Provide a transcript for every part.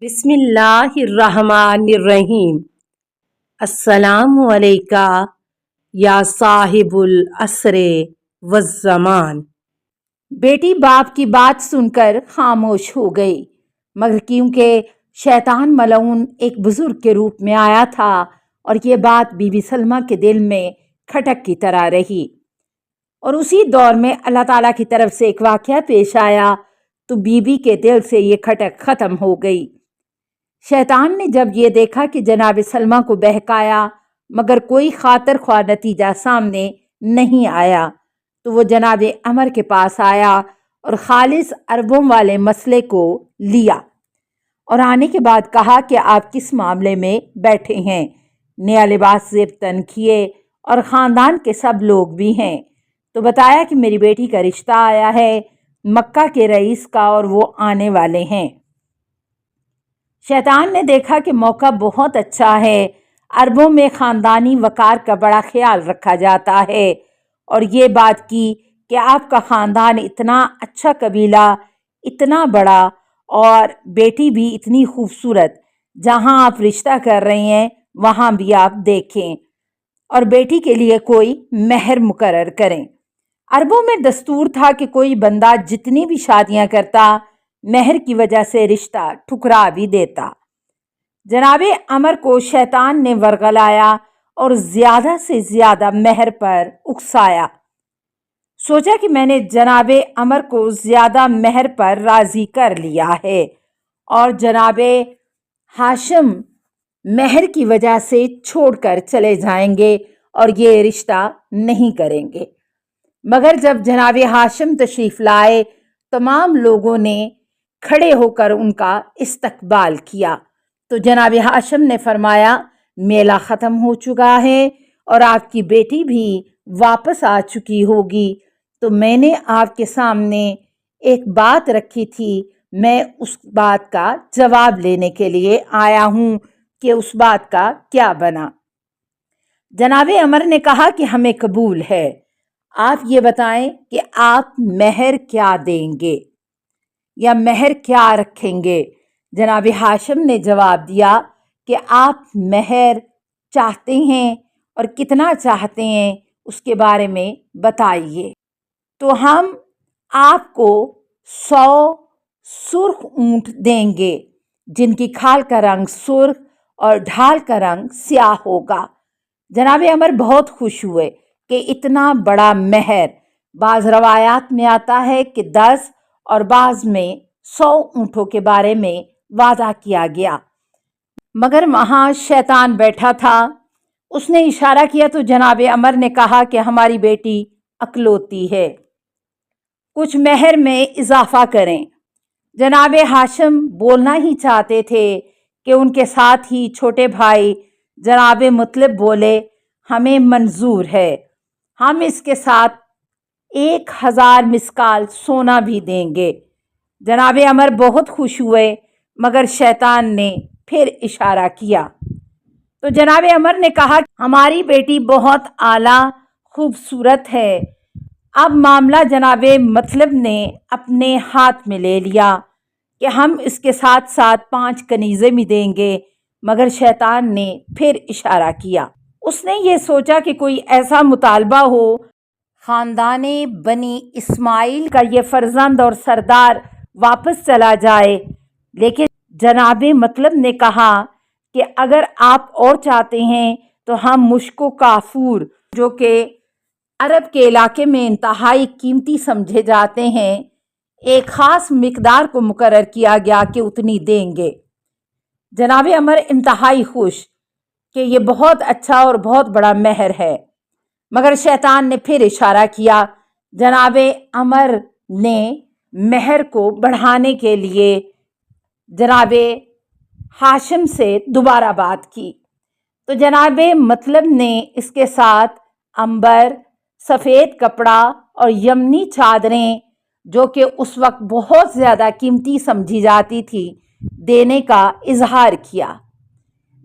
بسم اللہ الرحمن الرحیم۔ السلام علیکہ یا صاحب العصر والزمان۔ بیٹی باپ کی بات سن کر خاموش ہو گئی، مگر کیونکہ شیطان ملعون ایک بزرگ کے روپ میں آیا تھا اور یہ بات بی بی سلمہ کے دل میں کھٹک کی طرح رہی، اور اسی دور میں اللہ تعالیٰ کی طرف سے ایک واقعہ پیش آیا تو بی بی کے دل سے یہ کھٹک ختم ہو گئی۔ شیطان نے جب یہ دیکھا کہ جناب سلمہ کو بہکایا مگر کوئی خاطر خواہ نتیجہ سامنے نہیں آیا تو وہ جناب عمر کے پاس آیا اور خالص عربوں والے مسئلے کو لیا، اور آنے کے بعد کہا کہ آپ کس معاملے میں بیٹھے ہیں؟ نیا لباس زیب تن کیے اور خاندان کے سب لوگ بھی ہیں، تو بتایا کہ میری بیٹی کا رشتہ آیا ہے مکہ کے رئیس کا اور وہ آنے والے ہیں۔ شیطان نے دیکھا کہ موقع بہت اچھا ہے، عربوں میں خاندانی وقار کا بڑا خیال رکھا جاتا ہے، اور یہ بات کی کہ آپ کا خاندان اتنا اچھا قبیلہ، اتنا بڑا، اور بیٹی بھی اتنی خوبصورت، جہاں آپ رشتہ کر رہے ہیں وہاں بھی آپ دیکھیں اور بیٹی کے لیے کوئی مہر مقرر کریں۔ عربوں میں دستور تھا کہ کوئی بندہ جتنی بھی شادیاں کرتا مہر کی وجہ سے رشتہ ٹھکرا بھی دیتا۔ جناب عمر کو شیطان نے ورغلایا اور زیادہ سے زیادہ مہر پر اکسایا۔ سوچا کہ میں نے جناب عمر کو زیادہ مہر پر راضی کر لیا ہے اور جناب ہاشم مہر کی وجہ سے چھوڑ کر چلے جائیں گے اور یہ رشتہ نہیں کریں گے۔ مگر جب جناب ہاشم تشریف لائے تمام لوگوں نے کھڑے ہو کر ان کا استقبال کیا تو جناب ہاشم نے فرمایا میلہ ختم ہو چکا ہے اور آپ کی بیٹی بھی واپس آ چکی ہوگی، تو میں نے آپ کے سامنے ایک بات رکھی تھی، میں اس بات کا جواب لینے کے لیے آیا ہوں کہ اس بات کا کیا بنا۔ جناب عمر نے کہا کہ ہمیں قبول ہے، آپ یہ بتائیں کہ آپ مہر کیا دیں گے یا مہر کیا رکھیں گے؟ جناب ہاشم نے جواب دیا کہ آپ مہر چاہتے ہیں اور کتنا چاہتے ہیں اس کے بارے میں بتائیے، تو ہم آپ کو 100 سرخ اونٹ دیں گے جن کی کھال کا رنگ سرخ اور ڈھال کا رنگ سیاہ ہوگا۔ جناب عمر بہت خوش ہوئے کہ اتنا بڑا مہر، بعض روایات میں آتا ہے کہ 10 اور بعض میں 100 اونٹوں کے بارے میں وعدہ کیا گیا، مگر وہاں شیطان بیٹھا تھا، اس نے اشارہ کیا تو جناب عمر نے کہا کہ ہماری بیٹی اکلوتی ہے، کچھ مہر میں اضافہ کریں۔ جناب ہاشم بولنا ہی چاہتے تھے کہ ان کے ساتھ ہی چھوٹے بھائی جناب مطلب بولے ہمیں منظور ہے، ہم اس کے ساتھ 1000 مسکال سونا بھی دیں گے۔ جناب عمر بہت خوش ہوئے مگر شیطان نے پھر اشارہ کیا تو جناب عمر نے کہا ہماری بیٹی بہت اعلیٰ خوبصورت ہے۔ اب معاملہ جناب مطلب نے اپنے ہاتھ میں لے لیا کہ ہم اس کے ساتھ ساتھ 5 کنیزیں بھی دیں گے، مگر شیطان نے پھر اشارہ کیا۔ اس نے یہ سوچا کہ کوئی ایسا مطالبہ ہو، خاندان بنی اسماعیل کا یہ فرزند اور سردار واپس چلا جائے، لیکن جناب مطلب نے کہا کہ اگر آپ اور چاہتے ہیں تو ہم مشک و کافور، جو کہ عرب کے علاقے میں انتہائی قیمتی سمجھے جاتے ہیں، ایک خاص مقدار کو مقرر کیا گیا کہ اتنی دیں گے۔ جناب عمر انتہائی خوش کہ یہ بہت اچھا اور بہت بڑا مہر ہے، مگر شیطان نے پھر اشارہ کیا۔ جناب عمر نے مہر کو بڑھانے کے لیے جناب ہاشم سے دوبارہ بات کی تو جناب مطلب نے اس کے ساتھ عنبر، سفید کپڑا اور یمنی چادریں، جو کہ اس وقت بہت زیادہ قیمتی سمجھی جاتی تھی، دینے کا اظہار کیا۔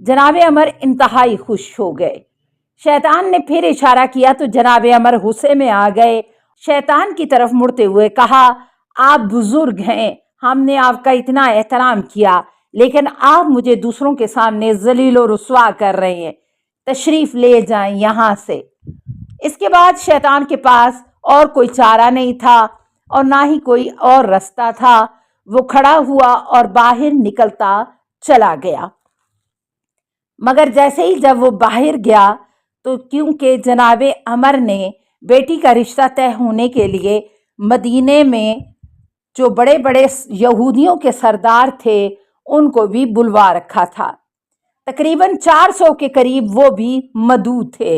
جناب عمر انتہائی خوش ہو گئے۔ شیطان نے پھر اشارہ کیا تو جناب عمر غصے میں آ گئے، شیطان کی طرف مڑتے ہوئے کہا آپ بزرگ ہیں، ہم نے آپ کا اتنا احترام کیا، لیکن آپ مجھے دوسروں کے سامنے ذلیل و رسوا کر رہے ہیں، تشریف لے جائیں یہاں سے۔ اس کے بعد شیطان کے پاس اور کوئی چارہ نہیں تھا اور نہ ہی کوئی اور رستہ تھا۔ وہ کھڑا ہوا اور باہر نکلتا چلا گیا، مگر جیسے ہی جب وہ باہر گیا تو کیونکہ جناب عمر نے بیٹی کا رشتہ طے ہونے کے لیے مدینے میں جو بڑے بڑے یہودیوں کے سردار تھے ان کو بھی بلوا رکھا تھا، تقریباً 400 کے قریب وہ بھی مدعو تھے۔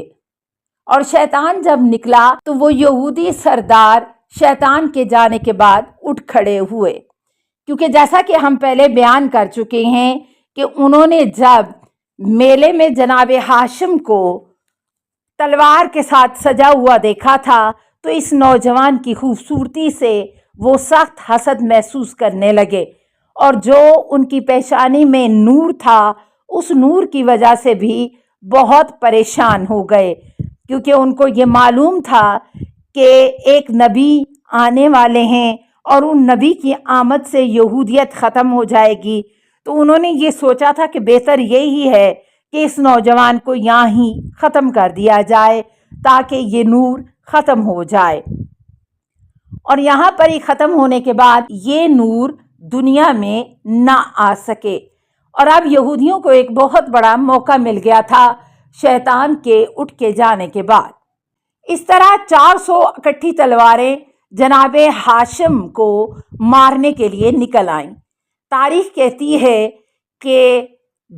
اور شیطان جب نکلا تو وہ یہودی سردار شیطان کے جانے کے بعد اٹھ کھڑے ہوئے، کیونکہ جیسا کہ ہم پہلے بیان کر چکے ہیں کہ انہوں نے جب میلے میں جناب ہاشم کو تلوار کے ساتھ سجا ہوا دیکھا تھا تو اس نوجوان کی خوبصورتی سے وہ سخت حسد محسوس کرنے لگے، اور جو ان کی پیشانی میں نور تھا اس نور کی وجہ سے بھی بہت پریشان ہو گئے، کیونکہ ان کو یہ معلوم تھا کہ ایک نبی آنے والے ہیں اور ان نبی کی آمد سے یہودیت ختم ہو جائے گی۔ تو انہوں نے یہ سوچا تھا کہ بہتر یہی ہے کہ اس نوجوان کو یہاں ہی ختم کر دیا جائے تاکہ یہ نور ختم ہو جائے، اور یہاں پر ہی ختم ہونے کے بعد یہ نور دنیا میں نہ آ سکے۔ اور اب یہودیوں کو ایک بہت بڑا موقع مل گیا تھا شیطان کے اٹھ کے جانے کے بعد۔ اس طرح 400 اکٹھی تلواریں جناب ہاشم کو مارنے کے لیے نکل آئیں۔ تاریخ کہتی ہے کہ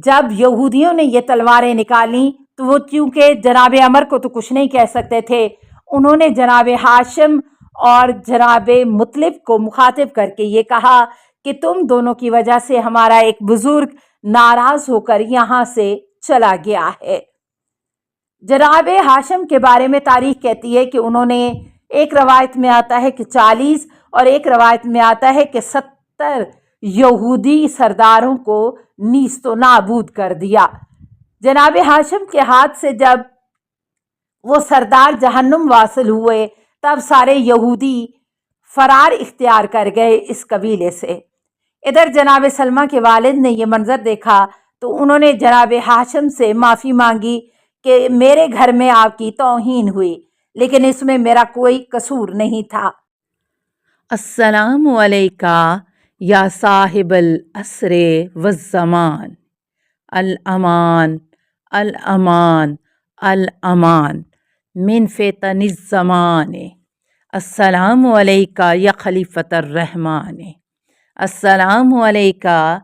جب یہودیوں نے یہ تلواریں نکالیں تو وہ چونکہ جناب عمر کو تو کچھ نہیں کہہ سکتے تھے، انہوں نے جناب ہاشم اور جناب مطلب کو مخاطب کر کے یہ کہا کہ تم دونوں کی وجہ سے ہمارا ایک بزرگ ناراض ہو کر یہاں سے چلا گیا ہے۔ جناب ہاشم کے بارے میں تاریخ کہتی ہے کہ انہوں نے، ایک روایت میں آتا ہے کہ 40 اور ایک روایت میں آتا ہے کہ 70 یہودی سرداروں کو نیست و نابود کر دیا۔ جناب ہاشم کے ہاتھ سے جب وہ سردار جہنم واصل ہوئے تب سارے یہودی فرار اختیار کر گئے اس قبیلے سے۔ ادھر جناب سلمہ کے والد نے یہ منظر دیکھا تو انہوں نے جناب ہاشم سے معافی مانگی کہ میرے گھر میں آپ کی توہین ہوئی، لیکن اس میں میرا کوئی قصور نہیں تھا۔ السلام علیکہ یا صاحب العصر والزمان، الامان الامان الامان من فتن الزمان۔ السلام علیکہ یا خلیفۃ الرحمن، السلام علیکہ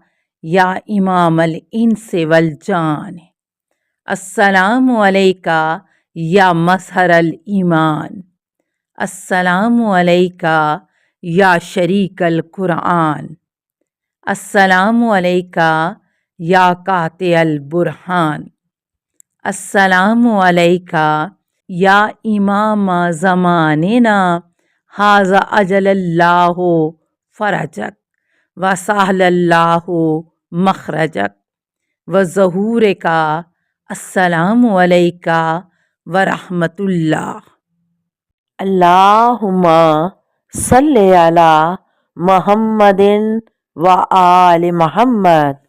یا امام الانس والجان، السلام علیکہ یا مظہر الایمان، السلام علیکہ یا شریک القرآن، السلام علیکہ یا قاطع البرہان، السلام علیکہ یا امام زماننا ھذا اجل اللہ فرجک وسہل اللہ مخرجک وظہورک، السلام علیکہ ورحمۃ اللہ۔ اللہم صلی علی محمد و آل محمد۔